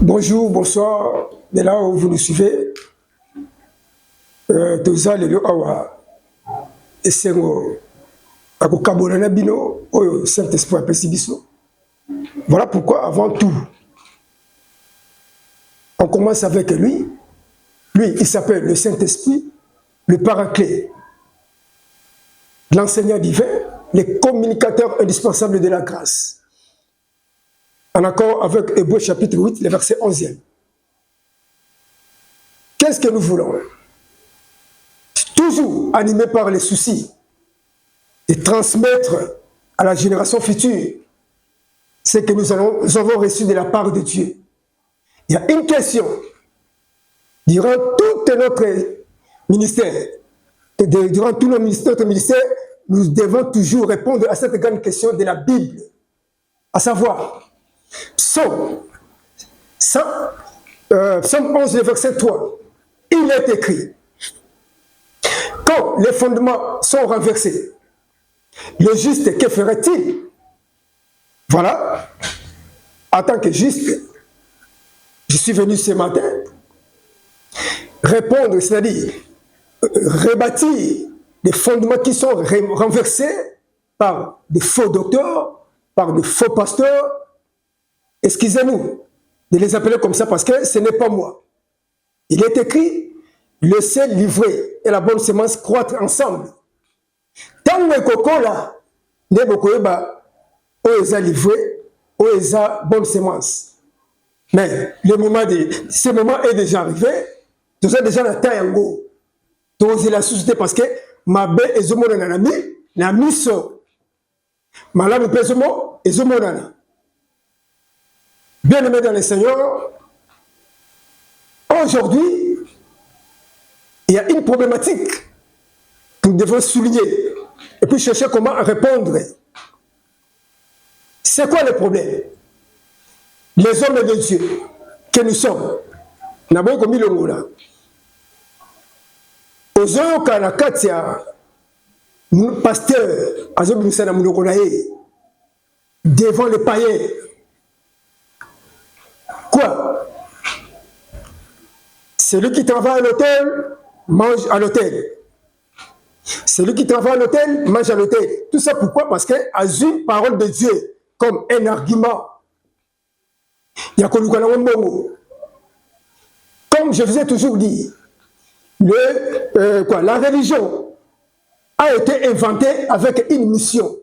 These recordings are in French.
Bonjour, bonsoir, de là où vous nous suivez. Toza lelo awa esengo akokabola na bino oyo Saint-Esprit apesi biso. Voilà pourquoi avant tout on commence avec lui. Lui, il s'appelle le Saint-Esprit, le Paraclet, l'enseignant divin, le communicateur indispensable de la grâce. En accord avec Hébreux chapitre 8, le verset 11e. Qu'est-ce que nous voulons? Toujours animé par les soucis de transmettre à la génération future ce que nous avons reçu de la part de Dieu. Il y a une question. Durant tout notre ministère, durant tout notre ministère, nous devons toujours répondre à cette grande question de la Bible. À savoir, Psaume 11, verset 3, il est écrit, quand les fondements sont renversés, le juste, que ferait-il? Voilà, en tant que juste, je suis venu ce matin répondre, c'est-à-dire rebâtir des fondements qui sont renversés par des faux docteurs, par des faux pasteurs. Excusez-nous de les appeler comme ça parce que ce n'est pas moi. Il est écrit, le sel livré et la bonne semence croître ensemble. Tant que coco-là, ne bokoeba, oeza livré, oeza bonne semence. Mais ce moment est déjà arrivé. Tout ça déjà la taille en gros. Tous la société parce que ma belle est au monde na miso. Malami pesomo est au monde. Bien aimé dans le Seigneur, aujourd'hui, il y a une problématique que nous devons souligner et puis chercher comment répondre. C'est quoi le problème? Les hommes de Dieu que nous sommes, nous avons commis le mot là. Aux hommes qui la katia, pasteur, devant les païens. Quoi? Celui qui travaille à l'hôtel, mange à l'hôtel. Celui qui travaille à l'hôtel, mange à l'hôtel. Tout ça pourquoi? Parce qu'elle a une parole de Dieu comme un argument. Il y a comme je vous ai toujours dit, la religion a été inventée avec une mission,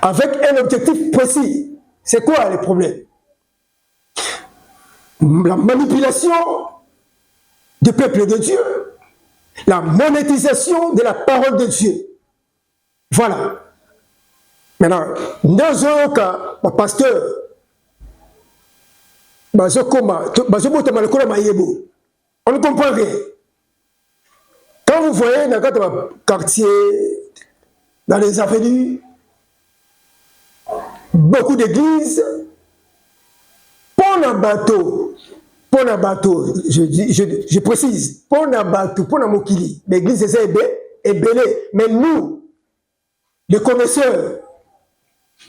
avec un objectif précis. C'est quoi le problème? La manipulation du peuple de Dieu, la monétisation de la parole de Dieu. Voilà. Maintenant, dans un cas, le pasteur, on ne comprend rien. Quand vous voyez dans le quartier, dans les avenues, beaucoup d'églises, pour un bateau, je précise, pour un bateau, pour un mokili, l'église est belée, mais nous, les connaisseurs,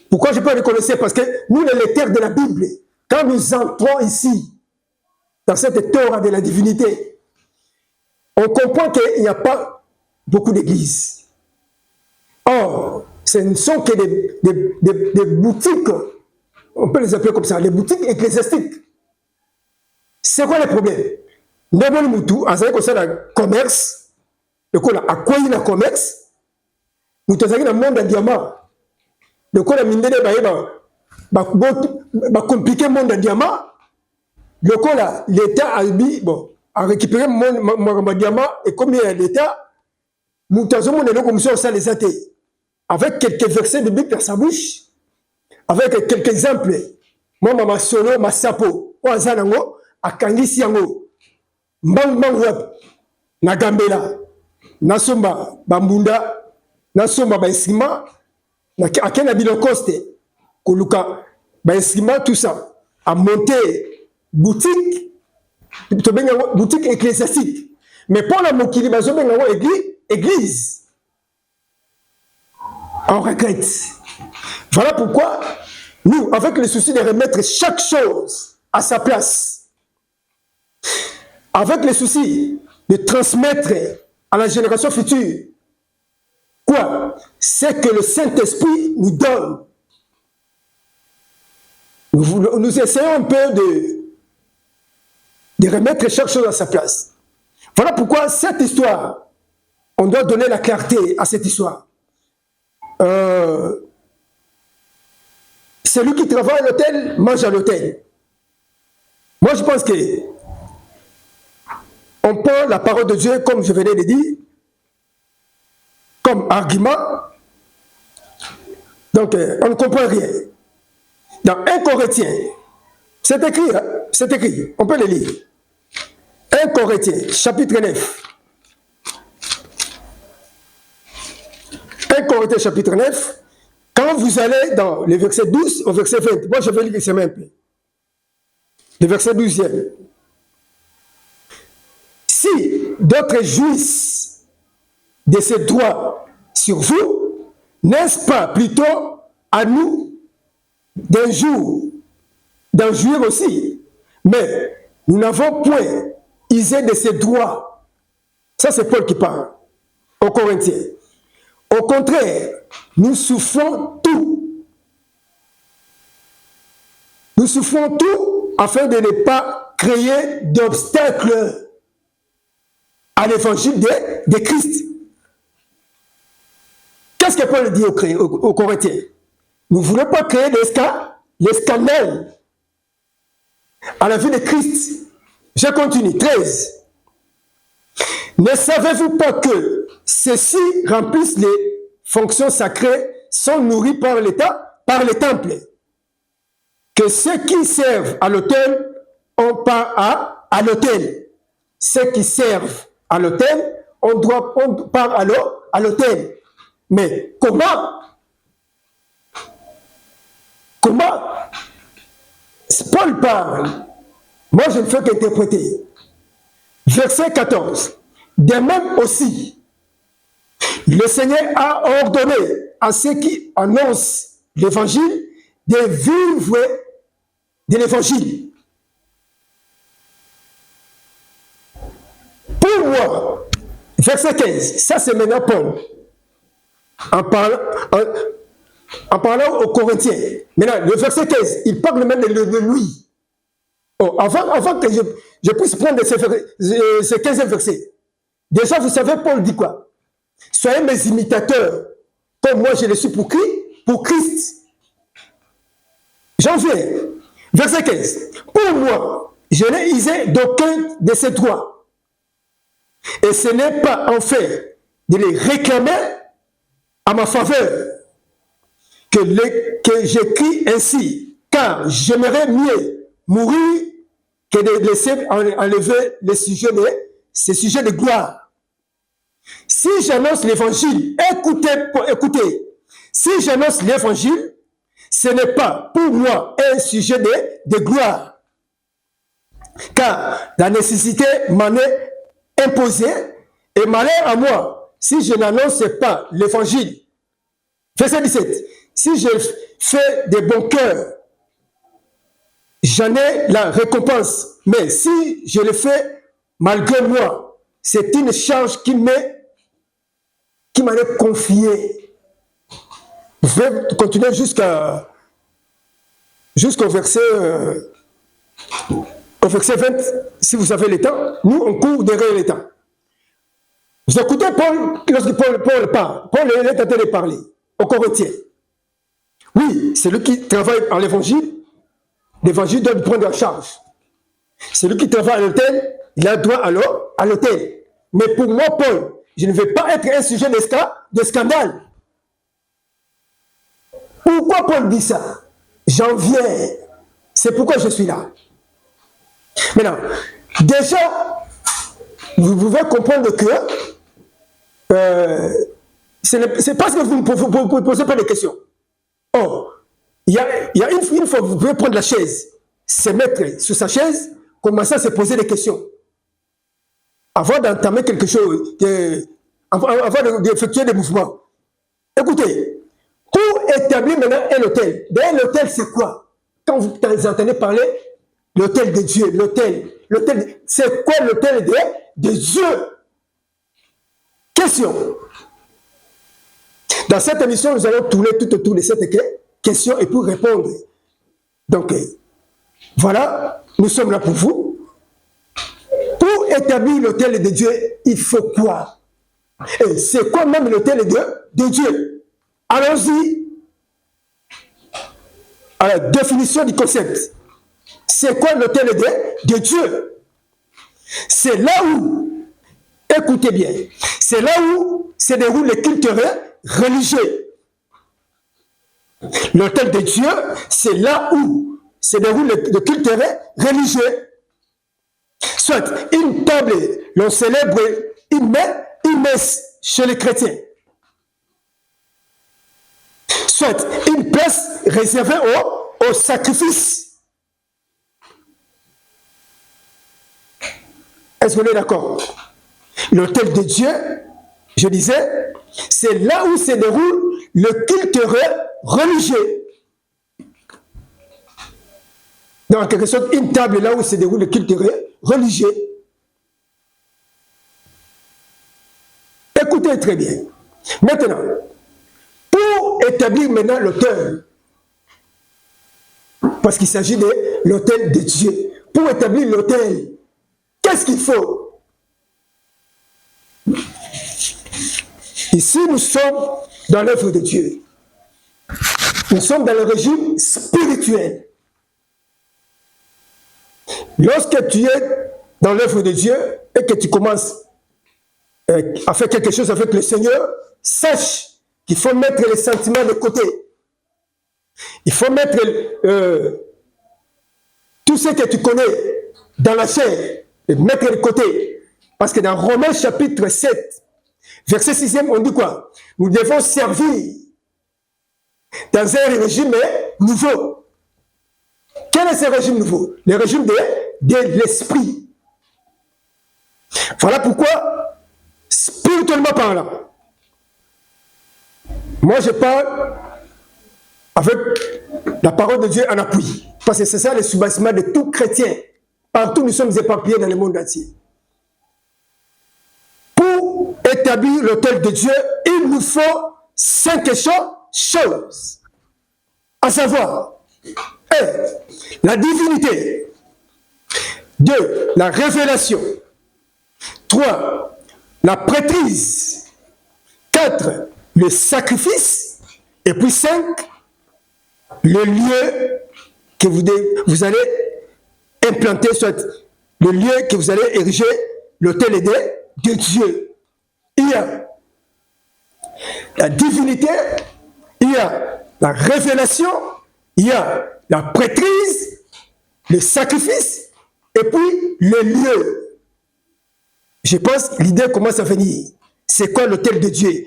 pourquoi je peux les connaître? Parce que nous, les lecteurs de la Bible, quand nous entrons ici, dans cette Torah de la divinité, on comprend qu'il n'y a pas beaucoup d'églises. Or, ce ne sont que des boutiques, on peut les appeler comme ça, les boutiques ecclésiastiques. C'est quoi le problème? Nous avons le commerce, le commerce, nous avons le monde de diamant. Le coup, compliqué le monde de diamant. Le coup, l'État a récupéré mon diamant et combien l'État, nous avons comme ça les athées. Avec quelques versets bibliques dans sa bouche, avec quelques exemples. Moi, ma solo, ma sapo, oazanango, akangisi yango, mbang nagambela, nasomba bambunda, nasomba baisima, akena bilokoste, koluka baisima, tout ça, à monter boutique ecclésiastique. Mais pour la mokili, église. On regrette. Voilà pourquoi nous, avec le souci de remettre chaque chose à sa place, avec le souci de transmettre à la génération future quoi? C'est que le Saint-Esprit nous donne. Nous essayons un peu de remettre chaque chose à sa place. Voilà pourquoi cette histoire, on doit donner la clarté à cette histoire. Celui qui travaille à l'hôtel mange à l'hôtel. Moi, je pense que on prend la parole de Dieu, comme je venais de dire, comme argument. Donc, on ne comprend rien. Dans 1 Corinthiens, c'est écrit, hein? C'est écrit, on peut le lire. 1 Corinthiens, chapitre 9. 1 Corinthiens, chapitre 9. Quand vous allez dans le verset 12 au verset 20, moi je vais lire un peu. Le verset 12e. Si d'autres jouissent de ces droits sur vous, n'est-ce pas plutôt à nous d'un jour d'en jouir aussi? Mais nous n'avons point usé de ces droits. Ça, c'est Paul qui parle aux Corinthiens. Au contraire, nous souffrons tout. Nous souffrons tout afin de ne pas créer d'obstacles à l'évangile de Christ. Qu'est-ce que Paul dit aux Corinthiens? Nous ne voulons pas créer des scandales à la vie de Christ. Je continue. 13. Ne savez-vous pas que ceux-ci remplissent les fonctions sacrées, sont nourris par l'État, par les temples? Que ceux qui servent à l'autel ont part à l'autel. Ceux qui servent à l'autel ont part à l'autel. Mais comment? Comment? Paul parle. Moi, je ne fais qu'interpréter. Verset 14. De même aussi, le Seigneur a ordonné à ceux qui annoncent l'évangile de vivre de l'évangile. Pour moi, verset 15, ça c'est maintenant Paul, en parlant aux Corinthiens. Maintenant, le verset 15, il parle même de lui. Oh, avant que je puisse prendre ces 15e versets, déjà vous savez, Paul dit quoi? Soyez mes imitateurs, comme moi je le suis pour qui? Pour Christ. J'en viens. Verset 15. Pour moi, je n'ai usé d'aucun de ces droits. Et ce n'est pas en fait de les réclamer à ma faveur que j'écris ainsi, car j'aimerais mieux mourir que de laisser enlever ces sujets de gloire. Si j'annonce l'évangile, écoutez, si j'annonce l'évangile, ce n'est pas pour moi un sujet de gloire, car la nécessité m'en est imposée, et malheur à moi si je n'annonce pas l'évangile. Verset 17. Si je fais de bon cœur, j'en ai la récompense, mais si je le fais malgré moi, c'est une charge qui m'en est confiée. Vous pouvez continuer jusqu'au verset 20, si vous avez le temps. Nous, on court derrière le temps. Vous écoutez Paul, lorsque Paul parle. Paul est en train de parler aux Corinthiens. Oui, c'est lui qui travaille en l'évangile. L'évangile doit le prendre en charge. Celui qui travaille à l'hôtel, il a droit alors à l'hôtel. Mais pour moi, Paul, je ne veux pas être un sujet de scandale. Pourquoi Paul dit ça? J'en viens. C'est pourquoi je suis là. Maintenant, déjà, vous pouvez comprendre que c'est parce que vous ne posez pas de questions. Oh, il y a une fois, vous pouvez prendre la chaise, se mettre sur sa chaise, commencer à se poser des questions. Avant d'entamer quelque chose, avant d'effectuer des mouvements. Écoutez, pour établir maintenant un hôtel, d'ailleurs l'hôtel c'est quoi? Quand vous entendez parler l'autel de Dieu, l'autel, c'est quoi l'autel de Dieu? Question. Dans cette émission, nous allons tourner tout autour de cette question et pour répondre. Donc, voilà, nous sommes là pour vous. Pour établir l'autel de Dieu, il faut quoi? Et c'est quoi même l'autel de Dieu? Allons-y à la définition du concept. C'est quoi l'autel de Dieu? C'est là où, écoutez bien, c'est là où se déroule le culte religieux. L'autel de Dieu, c'est là où se déroule le culte religieux. Soit une table, l'on célèbre une messe chez les chrétiens. Soit une place réservée au sacrifice. Est-ce qu'on est d'accord? L'autel de Dieu, je disais, c'est là où se déroule le culte religieux. Donc, en quelque sorte, une table là où se déroule le culte religieux. Écoutez très bien. Maintenant, pour établir maintenant l'autel, parce qu'il s'agit de l'autel de Dieu, pour établir l'autel, qu'est-ce qu'il faut? Ici, nous sommes dans l'œuvre de Dieu. Nous sommes dans le régime spirituel. Lorsque tu es dans l'œuvre de Dieu et que tu commences à faire quelque chose avec le Seigneur, sache qu'il faut mettre les sentiments de côté. Il faut mettre tout ce que tu connais dans la chair et mettre de côté. Parce que dans Romains chapitre 7, verset 6e, on dit quoi? Nous devons servir dans un régime nouveau. Quel est ce régime nouveau? Le régime de l'esprit. Voilà pourquoi, spirituellement parlant, moi je parle avec la parole de Dieu en appui. Parce que c'est ça le soubassement de tout chrétien. Partout nous sommes éparpillés dans le monde entier. Pour établir l'autel de Dieu, il nous faut 5 choses. À savoir, 1. La divinité. 2. La révélation. 3. La prêtrise. 4. Le sacrifice. Et puis 5. Le lieu que vous allez implanter, soit le lieu que vous allez ériger, l'autel de Dieu. Il y a la divinité, il y a la révélation, il y a la prêtrise, le sacrifice, et puis le lieu. Je pense que l'idée commence à venir. C'est quoi l'autel de Dieu?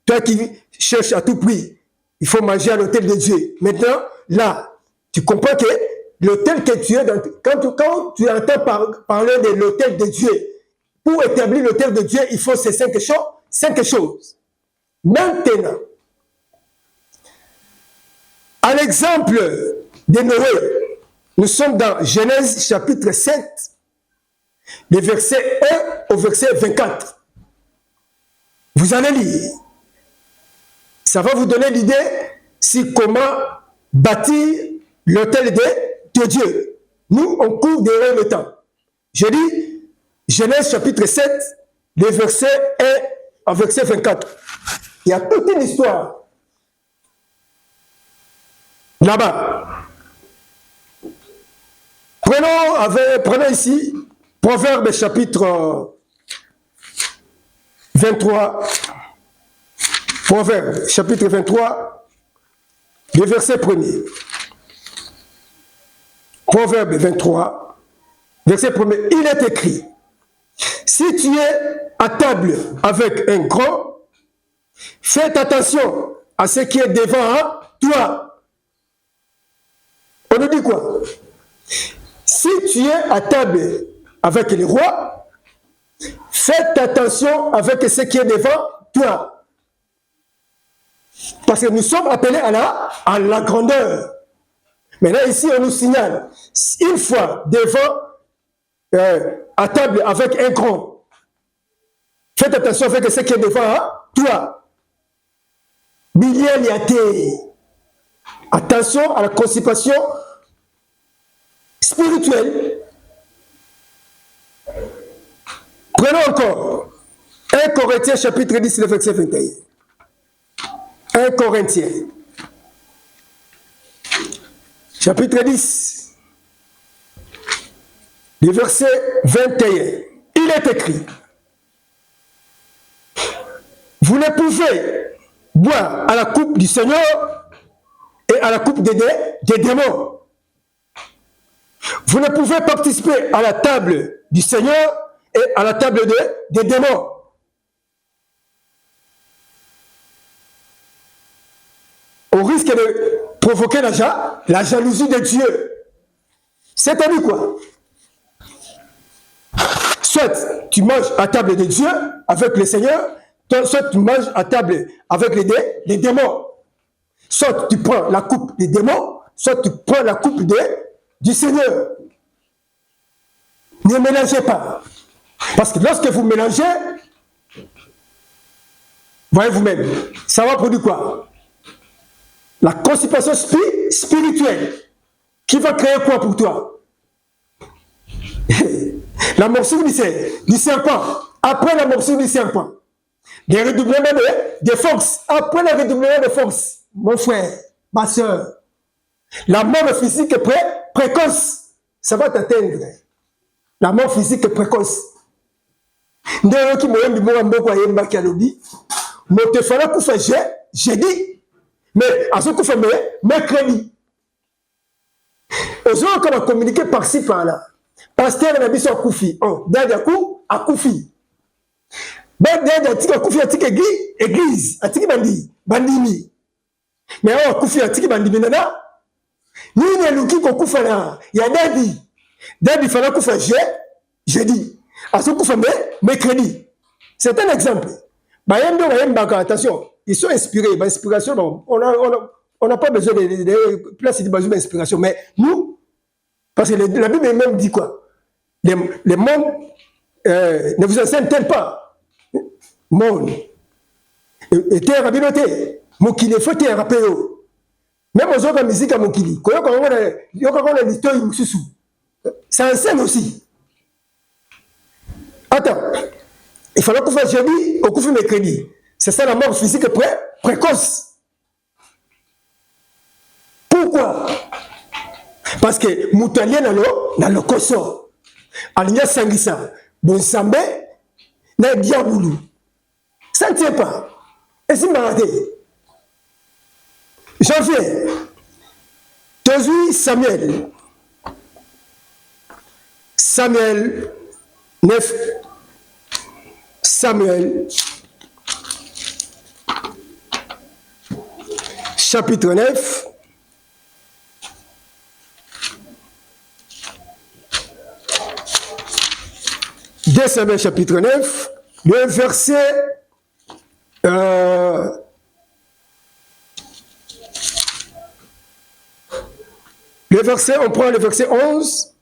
Toi qui cherches à tout prix, il faut manger à l'autel de Dieu. Maintenant, là, tu comprends que l'autel que tu es, quand tu entends parler de l'autel de Dieu, pour établir l'autel de Dieu, il faut ces 5 choses. Maintenant, à l'exemple de Noé, nous sommes dans Genèse chapitre 7, le verset 1 au verset 24. Vous allez lire. Ça va vous donner l'idée sur comment bâtir l'autel de Dieu. Nous, on court derrière le temps. Je lis Genèse chapitre 7, le verset 1 au verset 24. Il y a toute une histoire là-bas. Prenons ici Proverbe chapitre 23. Proverbe chapitre 23, le verset 1er. Proverbe 23, verset 1er. Il est écrit: si tu es à table avec un grand, fais attention à ce qui est devant toi. On nous dit quoi? Si tu es à table avec les rois, fais attention avec ce qui est devant toi. Parce que nous sommes appelés à la grandeur. Maintenant, ici, on nous signale, une fois devant, à table avec un grand, faites attention avec ce qui est devant toi. Biliel yaté. Attention à la constipation spirituelle. Prenons encore 1 Corinthiens chapitre 10, le verset 21. 1 Corinthiens chapitre 10, le verset 21. Il est écrit: vous ne pouvez boire à la coupe du Seigneur et à la coupe des démons. Vous ne pouvez participer à la table du Seigneur et à la table des démons. Au risque de provoquer la jalousie de Dieu. C'est-à-dire quoi? Soit tu manges à table de Dieu avec le Seigneur, soit tu manges à table avec les démons. Soit tu prends la coupe des démons, soit tu prends la coupe du Seigneur. Ne mélangez pas. Parce que lorsque vous mélangez, voyez vous-même, ça va produire quoi? La constipation spirituelle qui va créer quoi pour toi? La morsure du serpent. Après la morsure du serpent, des redoublements de force. Après le redoublement de force, mon frère, ma soeur, la mort physique précoce, ça va t'atteindre. La mort physique précoce. J'ai dit, mais à ce qu'on fait mercredi. Aux autres, on a communiqué par-ci, par-là. Pasteur n'a pas Koufi. Oh, derrière coup, à Koufi. Ben, derrière, à Koufi, à église, à bandimi. Mais oh, Koufi, à bandimi, nana. Ni ne luki ko Koufa là. Il y a Dadi. Dadi, fallait Koufa jeudi. À ce qu'on fait mercredi. C'est un exemple. Attention, ils sont inspirés. Inspiration, on n'a pas besoin de placer d'inspiration. Mais nous, parce que la Bible même dit quoi? Les mondes ne vous enseignent-elles pas? Monde. Et terre à biloté. Mokili, faut terre à péo. Même aux autres musiques à Mokili. Ça enseigne aussi. Attends. Il fallait qu'on fasse jeudi au coup de mercredi. C'est ça la mort physique précoce. Pourquoi? Parce que Moutalien n'a le koso. Aligna Sangissa, Bonsambe, n'a Diaboulou. Ça ne tient pas. Et c'est maraté. Janvier, Josué Samuel. Samuel 9. Samuel, chapitre 9, de Samuel, chapitre 9, le verset, on prend le verset 11.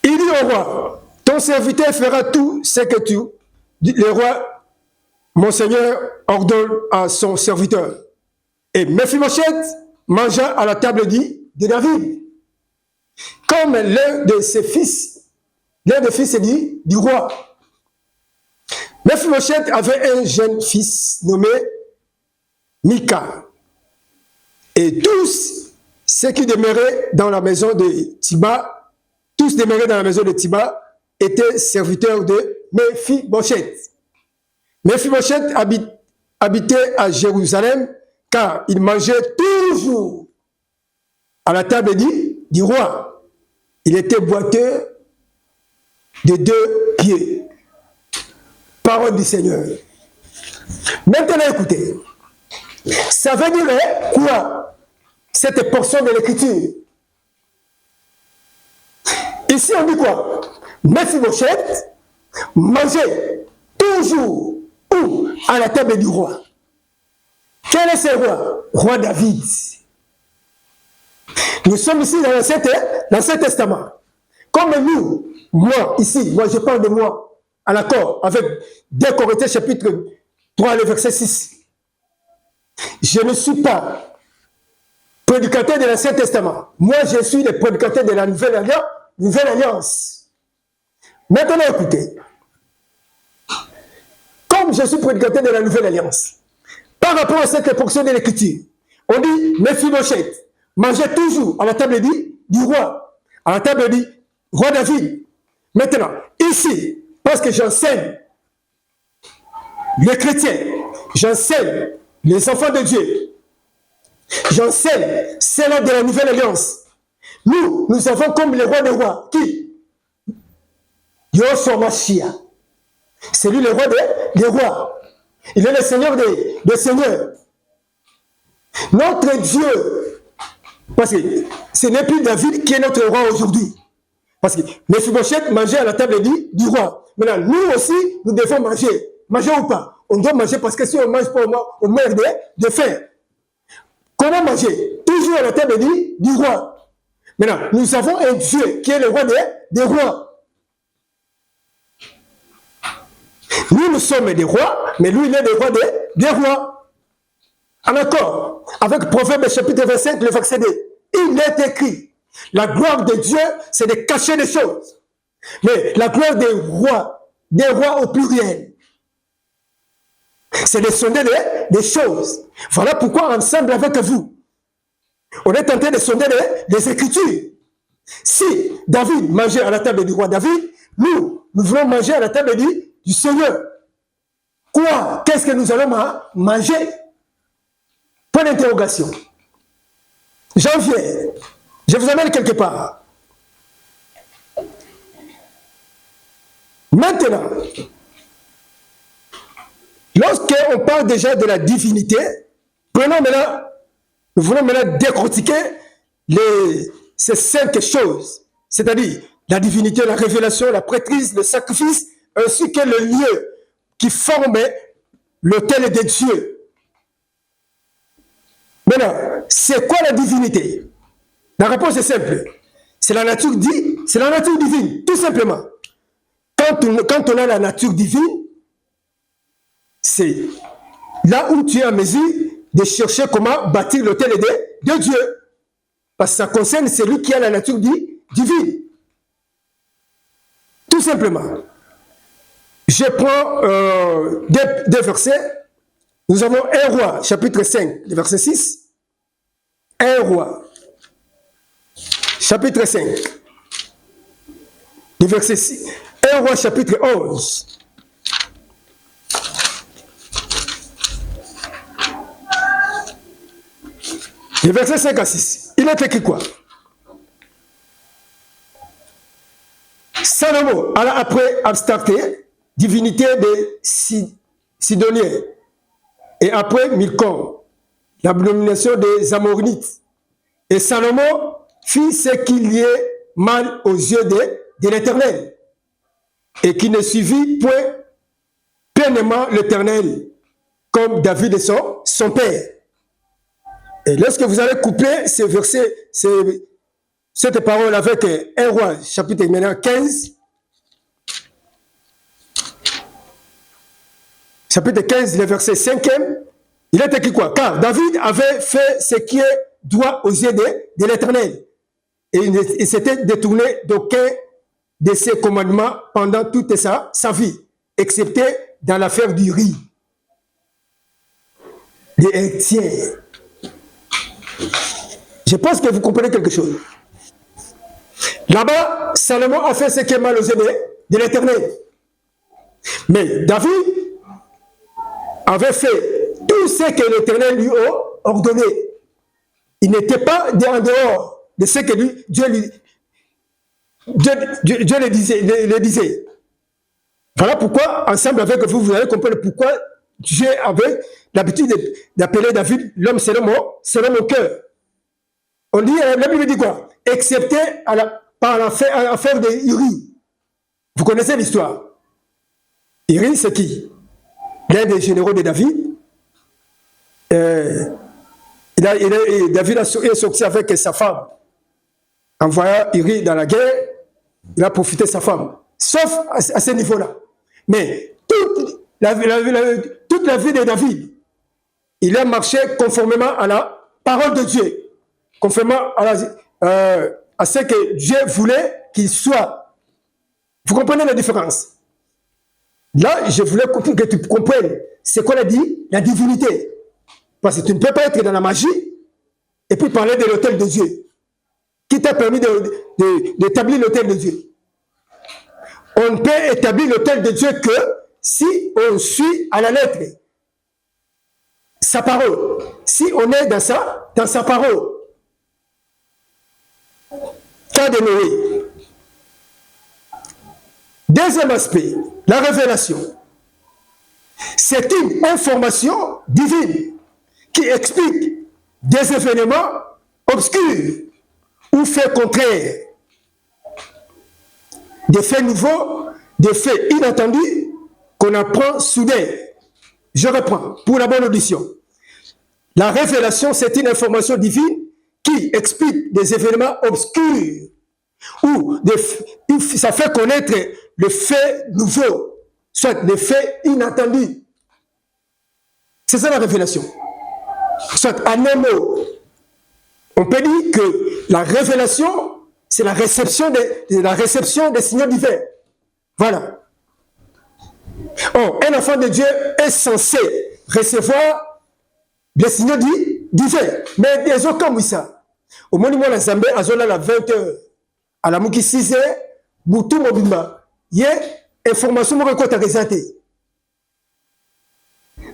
Il dit au roi: ton serviteur fera tout ce que le roi, mon Seigneur, ordonne à son serviteur. Et Mephibosheth mangea à la table de David, comme l'un des fils du roi. Mephibosheth avait un jeune fils nommé Mika. Et tous ceux qui demeuraient dans la maison de Tiba, était serviteur de Mephibosheth. Mephibosheth habitait à Jérusalem car il mangeait toujours à la table du roi. Il était boiteux de 2 pieds. Parole du Seigneur. Maintenant, écoutez. Ça veut dire quoi? Cette portion de l'écriture. Ici, on dit quoi? Mephibosheth mangeait toujours où? À la table du roi. Quel est ce roi? Roi David. Nous sommes ici dans l'Ancien Testament. Comme nous, moi, ici, moi je parle de moi, en accord avec 2 Corinthiens chapitre 3, le verset 6. Je ne suis pas prédicateur de l'Ancien Testament. Moi, je suis le prédicateur de la Nouvelle Alliance. Maintenant, écoutez. Comme je suis prédicateur de la Nouvelle Alliance, par rapport à cette portion de l'Écriture, on dit Méphibosheth mangeait toujours à la table du roi, à la table du roi David. Maintenant, ici, parce que j'enseigne les chrétiens, j'enseigne les enfants de Dieu, j'enseigne celle de la Nouvelle Alliance. Nous avons comme le roi des rois, qui Yoshua Mashiach. C'est lui le roi des rois. Il est le Seigneur des seigneurs. Notre Dieu, parce que ce n'est plus David qui est notre roi aujourd'hui. Parce que Méphibosheth mangeait à la table du roi. Maintenant, nous aussi, nous devons manger. Manger ou pas? On doit manger parce que si on ne mange pas, on meurt de faim. Comment manger? Toujours à la table du roi. Maintenant, nous avons un Dieu qui est le roi des rois. Nous sommes des rois, mais lui, il est le roi des rois. En accord avec Proverbe chapitre 25, le verset 2. Il est écrit, la gloire de Dieu, c'est de cacher les choses. Mais la gloire des rois au pluriel, c'est de sonder des choses. Voilà pourquoi, ensemble avec vous, on est en train de sonder les Écritures. Si David mangeait à la table du roi David, nous voulons manger à la table du Seigneur. Quoi? Qu'est-ce que nous allons manger? Point d'interrogation. J'en viens. Je vous amène quelque part. Maintenant, lorsqu'on parle déjà de la divinité, nous voulons maintenant décortiquer ces 5 choses, c'est-à-dire la divinité, la révélation, la prêtrise, le sacrifice, ainsi que le lieu qui forme l'autel de Dieu. Maintenant, c'est quoi la divinité? La réponse est simple. C'est la nature divine, tout simplement. Quand on a la nature divine, c'est là où tu es en mesure de chercher comment bâtir l'autel de Dieu. Parce que ça concerne celui qui a la nature divine. Tout simplement. Je prends deux versets. Nous avons 1 Roi, chapitre 5, le verset 6. 1 Roi, chapitre 5, le verset 6. 1 Roi, chapitre 11. Le verset 5 à 6. Il est écrit quoi? Salomon, après Abstarté, divinité des Sidoniens, et après Milcom, l'abomination des Amorites. Et Salomon fit ce qu'il y ait mal aux yeux de l'Éternel, et qui ne suivit point pleinement l'Éternel, comme David et son père. Et lorsque vous allez couper ces versets, cette parole avec 1 Roi, chapitre 15, chapitre 15, le verset 5e, il est écrit quoi? Car David avait fait ce qui est droit aux yeux de l'Éternel. Et il s'était détourné d'aucun de ses commandements pendant toute sa vie, excepté dans l'affaire du riz, des héritiers. Je pense que vous comprenez quelque chose. Là-bas, Salomon a fait ce qui est mal aux yeux de l'Éternel. Mais David avait fait tout ce que l'Éternel lui a ordonné. Il n'était pas en dehors de ce que Dieu le disait. Voilà pourquoi, ensemble avec vous, vous allez comprendre pourquoi Dieu avait l'habitude d'appeler David l'homme selon mon cœur. On dit, la Bible dit quoi? Excepté par l'affaire de Uri. Vous connaissez l'histoire. Uri, c'est qui? L'un des généraux de David. David est sorti avec sa femme. En voyant Uri dans la guerre, il a profité de sa femme. Sauf à ce niveau-là. Mais toute la vie de David, il a marché conformément à la parole de Dieu. Conformément à ce que Dieu voulait qu'il soit. Vous comprenez la différence? Là, je voulais que tu comprennes ce qu'on a dit, la divinité. Parce que tu ne peux pas être dans la magie et puis parler de l'autel de Dieu. Qui t'a permis d'établir l'autel de Dieu? On ne peut établir l'autel de Dieu que si on suit à la lettre sa parole. Si on est dans sa parole. Cas de Noé. Deuxième aspect, la révélation. C'est une information divine qui explique des événements obscurs ou faits contraires, des faits nouveaux, des faits inattendus qu'on apprend soudain. Je reprends pour la bonne audition. La révélation, c'est une information divine qui explique des événements obscurs ou ça fait connaître le fait nouveau, soit des faits inattendus. C'est ça la révélation. Soit en un mot, on peut dire que la révélation, c'est la réception des signaux divins. Voilà. Oh, un enfant de Dieu est censé recevoir des signaux divins. Mais des autres comme ça. Au moment où la Zambie a zoné à la 20h, à la Mouki 6h, Boutou Mobimba, il y a information qui est présentée.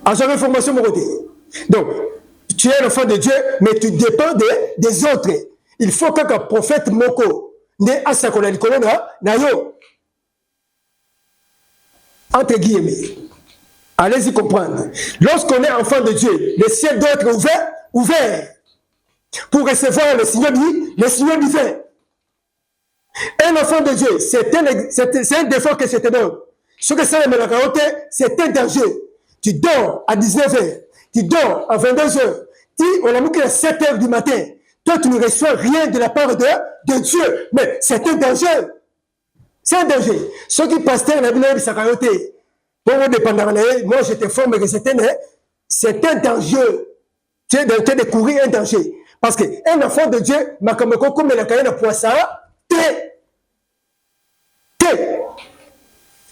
À son information, donc, tu es l'enfant de Dieu, mais tu dépends des autres. Il faut qu'un prophète Moko ne asakona likolona na yo. Entre guillemets. Allez-y comprendre. Lorsqu'on est enfant de Dieu, le ciel doit être ouvert pour recevoir le signal divin. Un enfant de Dieu, c'est un défaut que je te donne. Ce que ça me l'a c'est un danger. Tu dors à 19h, tu dors à 22h, on a mis à 7h du matin. Toi, tu ne reçois rien de la part de Dieu. Mais c'est un danger. C'est un danger. Ceux qui pasteur la Bible, ça a été. Moi, je te forme que c'est un danger. Tu es en train de courir un danger. Parce qu'un enfant de Dieu, comme la caille de poisson,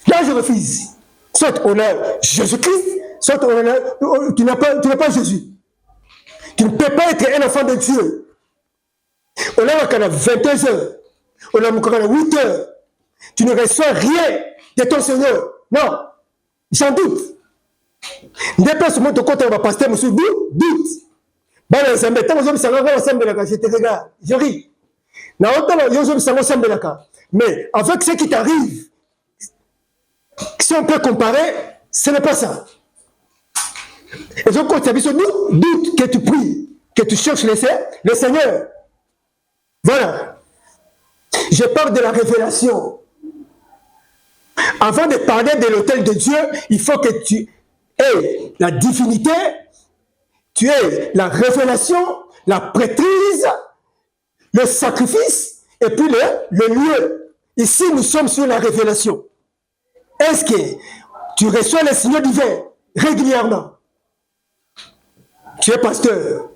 là, je refuse. Soit on a Jésus-Christ, soit tu n'as pas Jésus. Tu ne peux pas être un enfant de Dieu. On a 22 heures, on a 8 heures. Tu ne reçois rien de ton Seigneur. Non, j'en doute. Des personnes qui ont va pasteur, monsieur, doute. Je te regarde, je ris. Mais avec ce qui t'arrive, si on peut comparer, ce n'est pas ça. Et donc, quand tu as besoin de doute que tu pries, que tu cherches le Seigneur. Voilà. Je parle de la révélation. Avant de parler de l'autel de Dieu, il faut que tu aies la divinité, tu aies la révélation, la prêtrise, le sacrifice, et puis le lieu. Ici, nous sommes sur la révélation. Est-ce que tu reçois les signaux divins régulièrement? Tu es pasteur,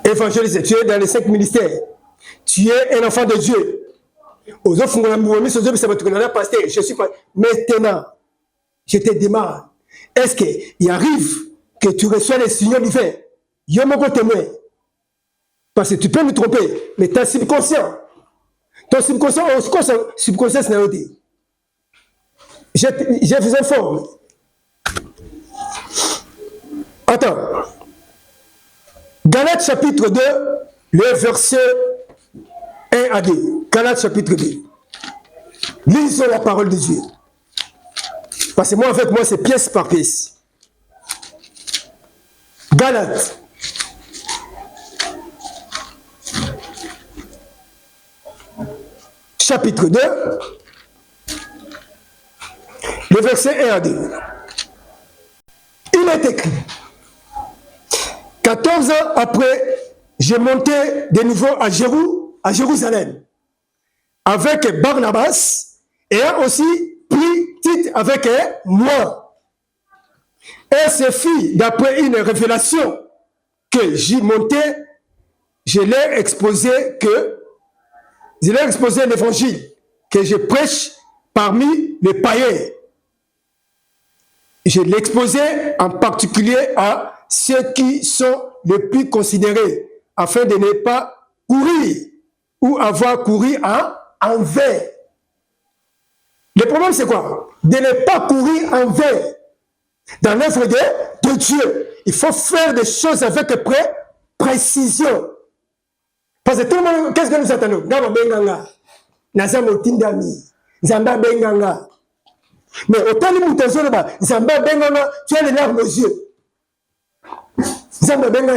évangéliste, tu es dans les 5 ministères, tu es un enfant de Dieu. Aux autres, je suis pas. Maintenant, je te demande, est-ce qu'il arrive que tu reçois les signaux divins? Il y a mon témoin. Parce que tu peux me tromper, mais tu es subconscient. Ton subconscient, c'est n'a pas. Je vous informe. Attends. Galates chapitre 2, le verset 1 à 2. Galates chapitre 2. Lisons la parole de Dieu. Parce que moi, avec moi, c'est pièce par pièce. Galates. Chapitre 2. Le verset 1 à 2. Il est écrit. 14 ans après, j'ai monté de nouveau à Jérusalem avec Barnabas et a aussi pris Tite avec moi. Et ce fut d'après une révélation que j'y montais, je l'ai exposé l'évangile que je prêche parmi les païens. Je l'ai exposé en particulier à ceux qui sont les plus considérés, afin de ne pas courir ou avoir couru en vain. Le problème, c'est quoi? De ne pas courir en vain. Dans l'œuvre de Dieu, il faut faire des choses avec précision. Parce que tout le monde, qu'est-ce que nous attendons? Mais autant de mutations là-bas, Zamba Benganga, tu as les larmes aux yeux. Zamba Benganga,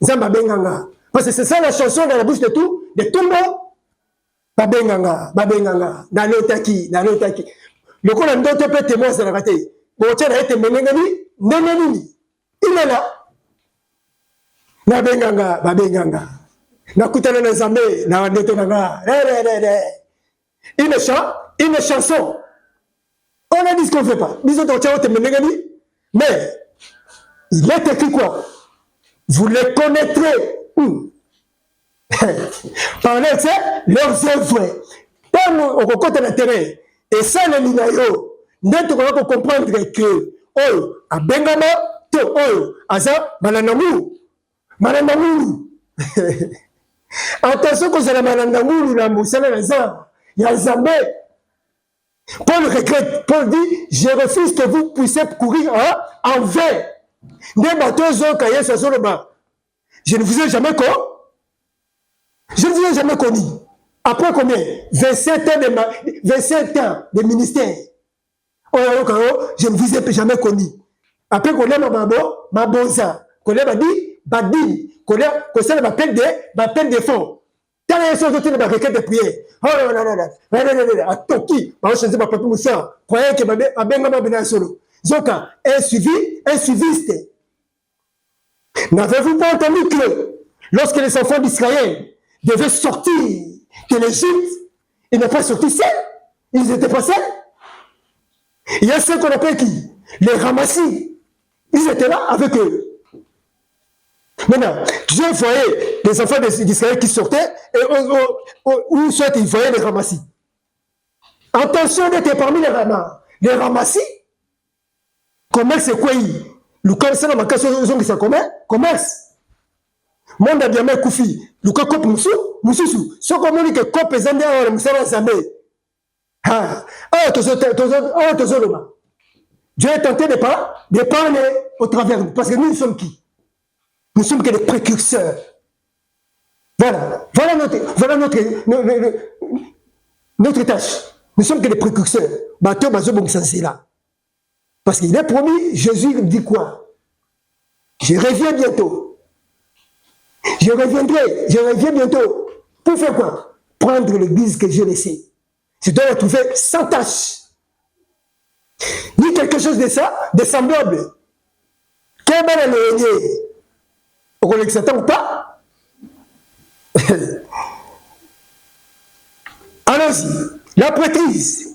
Zamba Benganga. Parce que c'est ça la chanson dans la bouche de tout le monde. Babenganga, Babenganga, Nanotaki. Le coup, on doit te témoin, c'est la raté. Bon, tu as été menengani, neneni. Il est là. Babenganga. Nakutana na Zambé, na Netonanga. Une chanson. On a dit ce qu'on ne fait pas. Disons que tu as été menengani. Mais, il est écrit quoi? Vous les connaîtrez où? Par leurs œuvres. Quand on compte l'intérêt, et ça, le minayo, nous devons comprendre que, oh, à Bengama, oh, Aza, Mananamou. Attention que c'est la Mananamou, la Moussala, il y a Zambé. Paul regrette. Paul dit, je refuse que vous puissiez courir en vain. Je ne vous ai jamais connu. Je ne vous ai jamais connu. Après combien? 27 ans de ministère. Je ne vous ai jamais connu. Après qu'on a ma bonza, qu'on a dit, badine, qu'on a ma peine de fonds. Quand il y a des choses de requête de prière. Oh là là, à Toki, je ne sais pas pour ça. Croyez que ma benga bien solo. Zoka, un suiviste. N'avez-vous pas entendu que lorsque les enfants d'Israël devaient sortir de l'Égypte, ils n'ont pas sorti seuls? Ils n'étaient pas seuls. Il y a ceux qu'on appelle qui? Les ramassis. Ils étaient là avec eux. Maintenant, Dieu voyait les enfants d'Israël qui sortaient et où soit il voyait les ramassis. Attention d'être parmi les ramassis. Commerce c'est quoi? Le commerce c'est la macasse qui ça commerce. Monde a bien mis koufi. Le cop moussou. Ce qu'on dit que cop est zandé à la moussala zambé. Dieu est tenté de parler au travers. Parce que nous sommes qui? Nous sommes que des précurseurs. Voilà notre tâche. Nous sommes que des précurseurs. Bateau bazo bon c'est là. Parce qu'il est promis, Jésus dit quoi? Je reviens bientôt. Je reviens bientôt. Pour faire quoi? Prendre l'église que j'ai laissée. Je dois la trouver sans tâche. Ni quelque chose de ça, de semblable. Quel bel année. On connaît que ça ou pas? Allons-y. La prêtrise.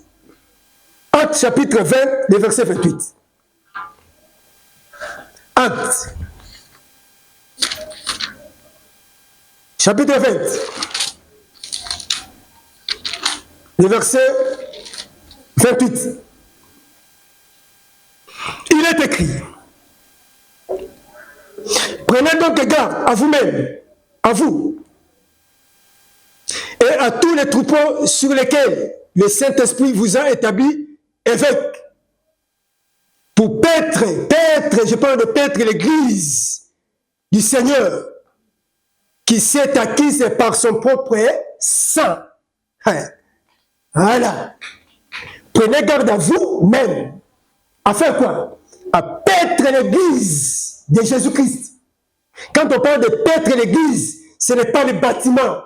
Actes chapitre 20, le verset 28. Actes. Chapitre 20. Le verset 28. Il est écrit. Prenez donc garde à vous-même, à vous, et à tous les troupeaux sur lesquels le Saint-Esprit vous a établi évêque, pour paître, je parle de paître l'église du Seigneur, qui s'est acquise par son propre sang. Voilà. Prenez garde à vous-même. À faire quoi? À paître l'église de Jésus-Christ. Quand on parle de paître l'église, ce n'est pas le bâtiment.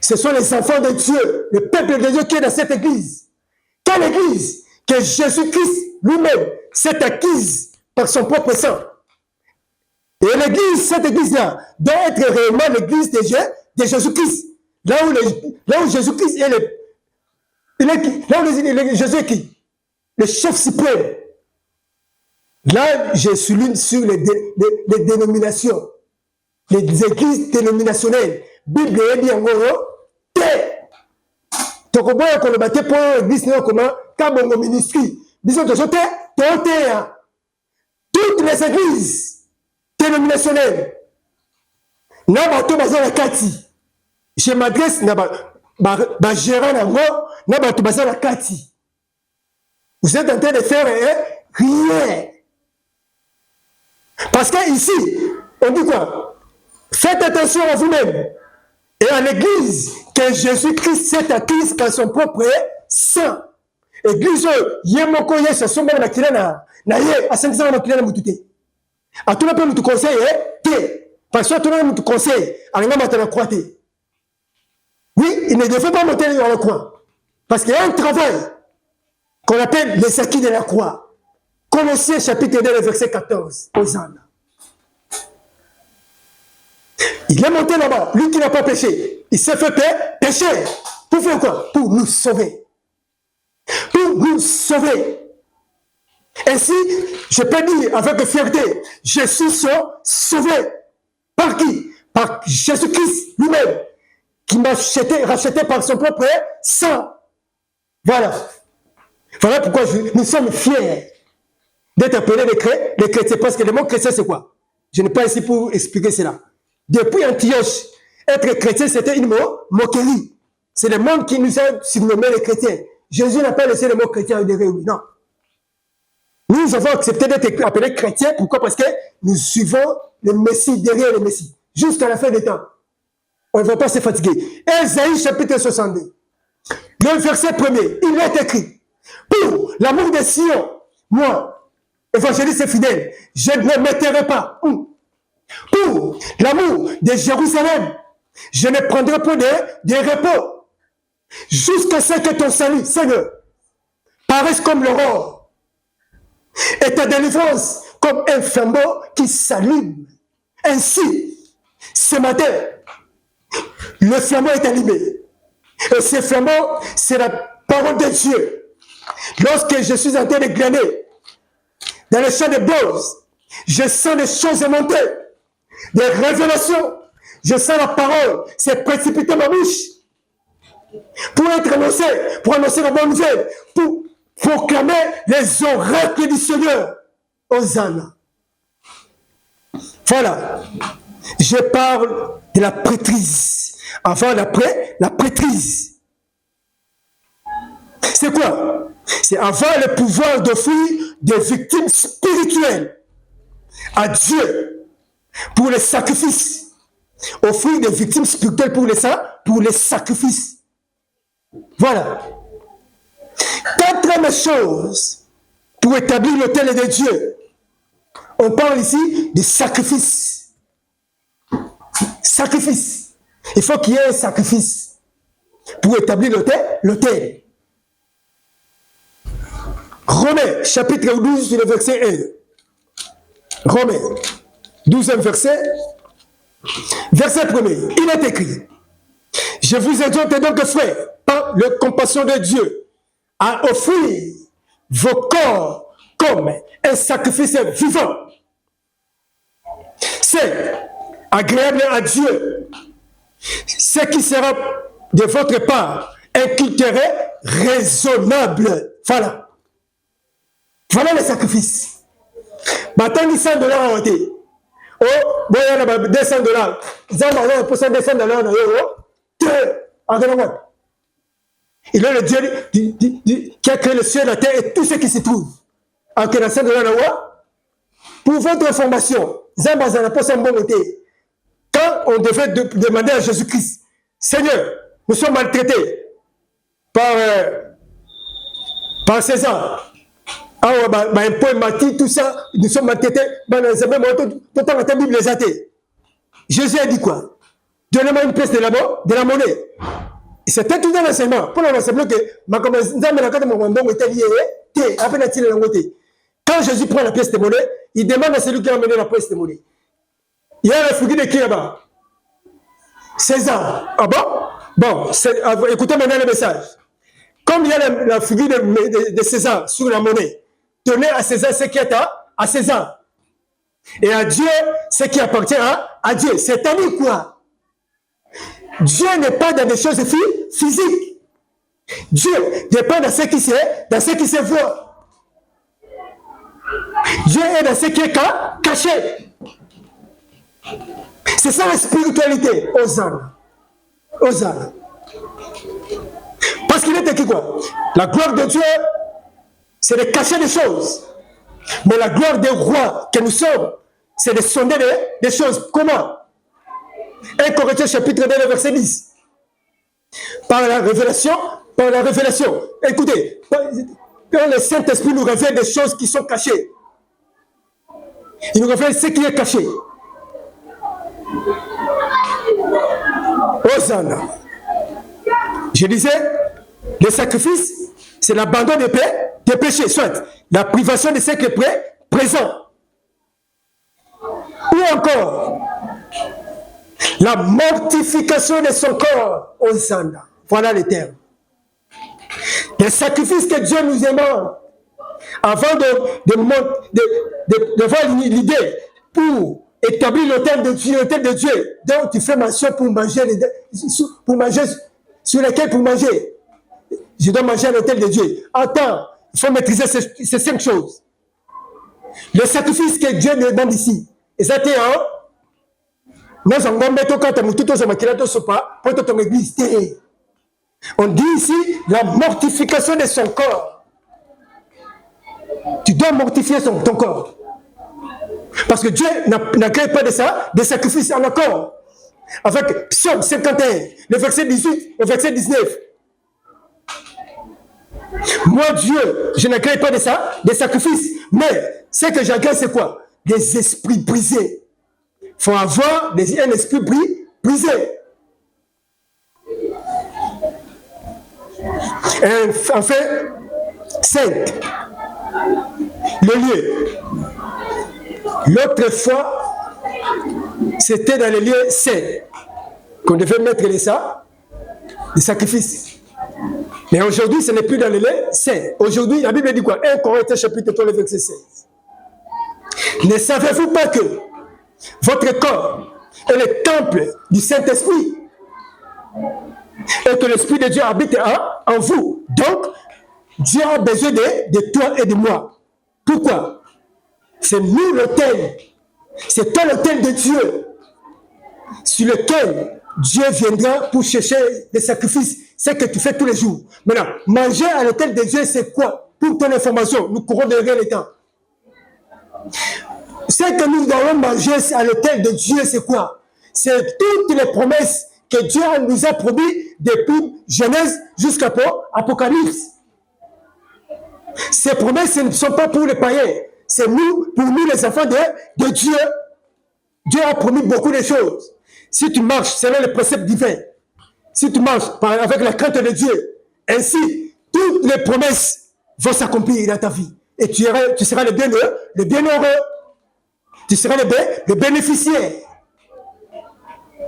Ce sont les enfants de Dieu, le peuple de Dieu qui est dans cette église. Quelle église? Que Jésus-Christ lui-même s'est acquise par son propre sang. Et l'église, cette église-là, doit être réellement l'église de Jésus-Christ. Là où Jésus-Christ est Jésus est qui? Le chef suprême. Là, je souligne sur les dénominations, les églises dénominationnelles. Bible est dit en gros, tokoboya ko le bate pour l'église non comment kabongo ministry. Bisous de sauter, toutes les églises dénominationnelles. Na bato baza la kati. Je m'adresse na ba gérant na ngo, na bato baza la kati. Vous êtes en train de faire rien. Parce que ici, on dit quoi? Faites attention à vous-même et à l'église que Jésus-Christ s'est acquise par son propre sang. Église, yemoko yesu somba na kilana na ye asengisa na kilana mutute. Atuna pe mutu conseil te. Parce que atuna mutu conseil, alanga matana croité. Oui, il ne devait pas monter dans la croix. Parce qu'il y a un travail qu'on appelle les acquis de la croix. Colossiens chapitre 2, verset 14. Hosanna. Il est monté là-bas, lui qui n'a pas péché. Il s'est fait pécher. Pour faire quoi? Pour nous sauver. Pour nous sauver. Ainsi, je peux dire avec fierté, je suis sauvé. Par qui? Par Jésus-Christ lui-même, qui m'a racheté par son propre sang. Voilà. Voilà pourquoi nous sommes fiers d'être appelés les chrétiens. Parce que le mot chrétien, c'est quoi? Je n'ai pas ici pour expliquer cela. Depuis Antioche, être chrétien, c'était une moquerie. C'est le monde qui nous a surnommé les chrétiens. Jésus n'a pas laissé le mot chrétien de oui. Non. Nous avons accepté d'être appelés chrétiens. Pourquoi? Parce que nous suivons le Messie, derrière le Messie, jusqu'à la fin des temps. On ne va pas se fatiguer. Ésaïe chapitre 62. Le verset 1er, il est écrit: pour l'amour de Sion, moi, évangéliste fidèle, je ne m'éteindrai pas. Pour l'amour de Jérusalem, je ne prendrai pas de repos, jusqu'à ce que ton salut, Seigneur, paraisse comme l'aurore, et ta délivrance comme un flambeau qui s'allume. Ainsi, ce matin, le flambeau est allumé. Et ce flambeau, c'est la parole de Dieu. Lorsque je suis en train de glaner dans le champ de Bose, je sens des choses monter, des révélations. Je sens la parole se précipiter dans ma bouche pour être annoncé, pour annoncer la bonne nouvelle, pour proclamer les oracles du Seigneur. Hosanna. Voilà. Je parle de la prêtrise. Avant, la prêtrise. C'est quoi? C'est avoir le pouvoir d'offrir des victimes spirituelles à Dieu pour les sacrifices. Offrir des victimes spirituelles pour les sacrifices. Voilà. 4 choses pour établir l'autel de Dieu. On parle ici de sacrifice. Sacrifice. Il faut qu'il y ait un sacrifice pour établir l'autel. Romains, chapitre 12, le verset 1. Romains, 12e verset. Verset 1er. Il est écrit: je vous exhorte donc, frères, par la compassion de Dieu, à offrir vos corps comme un sacrifice vivant. C'est agréable à Dieu. Ce qui sera de votre part un culte raisonnable. Voilà. Voilà le sacrifice. Maintenant, $100 ont été. Oh, bon, il y a $200. Ils ont pour ça $200. Il est le Dieu qui a créé le ciel, la terre et tout ce qui s'y trouve. Alors que $100, pour votre information, quand on devait demander à Jésus-Christ: Seigneur, nous sommes maltraités par César. Tout ça, nous sommes maltraités. Jésus a dit quoi? Donnez-moi une pièce de la monnaie. C'était tout un enseignement. Pour l'enseignement que quand Jésus prend la pièce de monnaie, il demande à celui qui a amené la pièce de monnaie: Il y a la figure de qui là-bas? César. Ah bon? Bon, écoutez maintenant le message. Comme il y a la figure de César sur la monnaie, donnez à César ce qui est à César. Et à Dieu ce qui appartient à Dieu. C'est-à-dire quoi? Dieu n'est pas dans des choses physiques. Dieu n'est pas dans ce qui se voit. Dieu est dans ce qui est caché. C'est ça la spiritualité. Hosanna. Hosanna. Parce qu'il est écrit quoi? La gloire de Dieu, c'est de cacher des choses. Mais la gloire des rois que nous sommes, c'est de sonder des choses. Comment? 1 Corinthiens chapitre 2, verset 10. Par la révélation. Écoutez, quand le Saint-Esprit nous révèle des choses qui sont cachées, il nous révèle ce qui est caché. Hosanna. Je disais, le sacrifice, c'est l'abandon des péchés, soit la privation de ce qui est présent. Ou encore, la mortification de son corps. Hosanna. Voilà les termes. Le sacrifice que Dieu nous demande avant de voir l'idée pour établir l'autel de Dieu, donc tu fais mention pour manger sur lesquels pour manger. Je dois manger à l'autel de Dieu. Attends, il faut maîtriser ces 5 choses. Le sacrifice que Dieu nous demande ici, et ça t'est on dit ici la mortification de son corps. Tu dois mortifier ton corps. Parce que Dieu n'a créé pas de ça, des sacrifices en accord. Avec Psaume 51, le verset 18 au verset 19. Moi, Dieu, je ne crée pas de ça, des sacrifices. Mais ce que j'agrée, c'est quoi? Des esprits brisés. Il faut avoir un esprit brisé. Et enfin, 5. Le lieu. L'autre fois, c'était dans les lieux saints qu'on devait mettre les sacrifices. Mais aujourd'hui, ce n'est plus dans les lieux saints. Aujourd'hui, la Bible dit quoi? 1 Corinthiens chapitre 3, verset 16. Ne savez-vous pas que votre corps est le temple du Saint-Esprit et que l'Esprit de Dieu habite en vous? Donc, Dieu a besoin de toi et de moi. Pourquoi? C'est nous l'autel. C'est toi l'autel de Dieu sur lequel Dieu viendra pour chercher des sacrifices. C'est ce que tu fais tous les jours. Maintenant, manger à l'autel de Dieu, c'est quoi? Pour ton information, nous courons derrière le temps. Ce que nous allons manger à l'autel de Dieu, c'est quoi? C'est toutes les promesses que Dieu nous a promis depuis Genèse jusqu'à Apocalypse. Ces promesses ne sont pas pour les païens. C'est pour nous les enfants de Dieu. Dieu a promis beaucoup de choses. Si tu marches selon les préceptes divins, si tu marches avec la crainte de Dieu, ainsi, toutes les promesses vont s'accomplir dans ta vie. Et tu seras le bienheureux. Tu seras le bénéficiaire.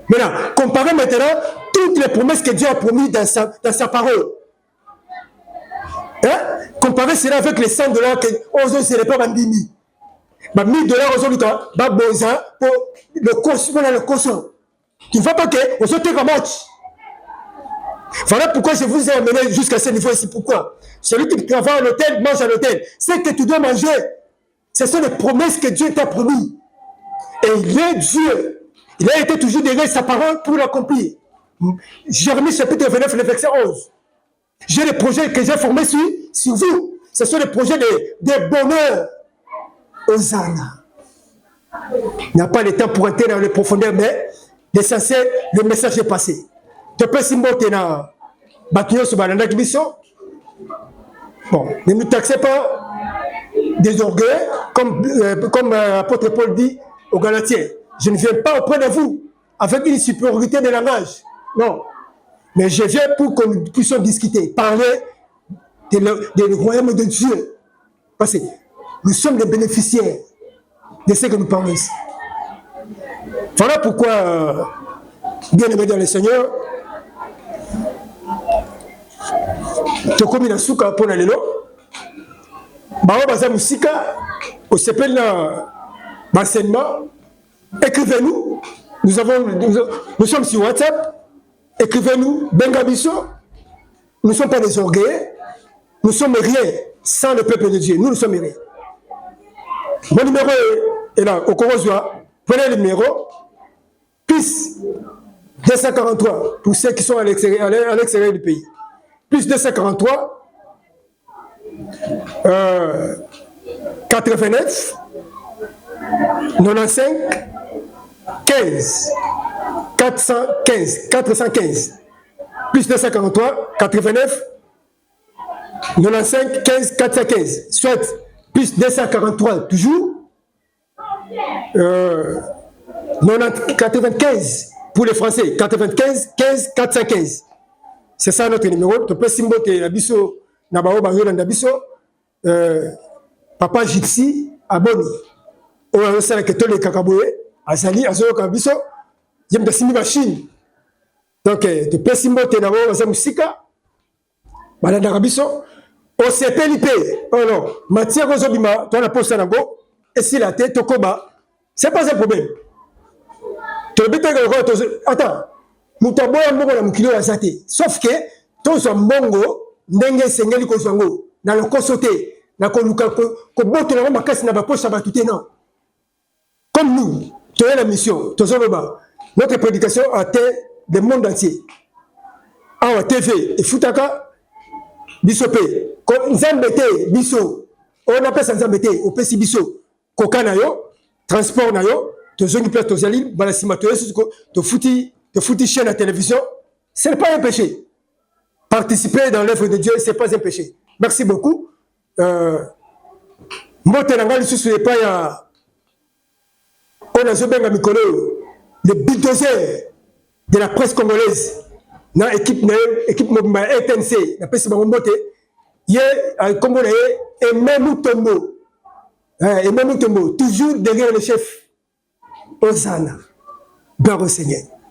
Maintenant, comparez maintenant toutes les promesses que Dieu a promises dans sa parole. Hein? Comparez cela avec les $100 que aujourd'hui, ce n'est pas bandini. $1000 aujourd'hui, besoin pour le consommer. Tu ne vois pas que aujourd'hui, tu match. Voilà pourquoi je vous ai amené jusqu'à ce niveau ici. Pourquoi? Celui qui travaille à l'hôtel mange à l'hôtel. C'est que tu dois manger. Ce sont les promesses que Dieu t'a promis. Et il est Dieu. Il a été toujours derrière sa parole pour l'accomplir. Jérémie chapitre 29, le verset 11. J'ai des projets que j'ai formés sur vous. Ce sont des projets de bonheur. Hosanna. Il n'y a pas de temps pour entrer dans les profondeurs, mais l'essentiel, le message est passé. Tu peux s'immoter dans Bâtillon sur Banana Mission. Bon, ne nous taxez pas des orgueils, comme l'apôtre Paul dit aux Galatiens. Je ne viens pas auprès de vous avec une supériorité de langage. Non. Mais je viens pour que nous puissions discuter, parler du royaume de Dieu. Parce que nous sommes des bénéficiaires de ce que nous parlons ici. Voilà pourquoi, bien aimé dans le Seigneur, tokomi na suka pour lelo, bao baza musika, au s'appelle l'enseignement, écrivez-nous, nous sommes sur WhatsApp, écrivez-nous, Bengabiso, nous ne sommes pas des orgueillés, nous sommes rien sans le peuple de Dieu, nous ne sommes rien. Mon numéro est là, au Corozua, prenez le numéro, plus 243 pour ceux qui sont à l'extérieur du pays. Plus 243 89 95 15 415 plus 243 89 95 15 415 soit plus 243 toujours 95 pour les Français 95 15 415. C'est ça notre numéro. Tu peux simboter l'abisso Nabao Bayola Nabiso Papa Gypsy Aboni. On a ça que tous les cacaboés Azali Azolo Kabiso Yem de Simi Machine. Donc tu peux simboter d'abord dans musica Balada Rabiso au CPLP. Oh non, Mathieu Rozobima, toi la poste Nango et si la tête Tokoba, c'est pas un problème. Attends. Mutaboya mbongo na mukilo ya zate sauf que tozo mbongo ndenge sengeli ko zango na lokoso te na koluka ko boto na makasi na bapocha batute non comme nous tu as la mission tozo baba notre prédication atteint le monde entier awa TV et futaka bisope ko nzambete biso on appelle ça nzambete au pesi biso koka na yo transport na yo tozo ni place tozali bala simato to futi de foutre chaîne à la télévision, ce n'est pas un péché. Participer dans l'œuvre de Dieu, ce n'est pas un péché. Merci beaucoup. Moi, je suis pas on a le bulldozer de la presse congolaise. Dans l'équipe ETNC, la presse Mbote, il y a un Congolais et même Tombo. Et même Tombo, toujours derrière le chef. Osana. Gloire au Seigneur.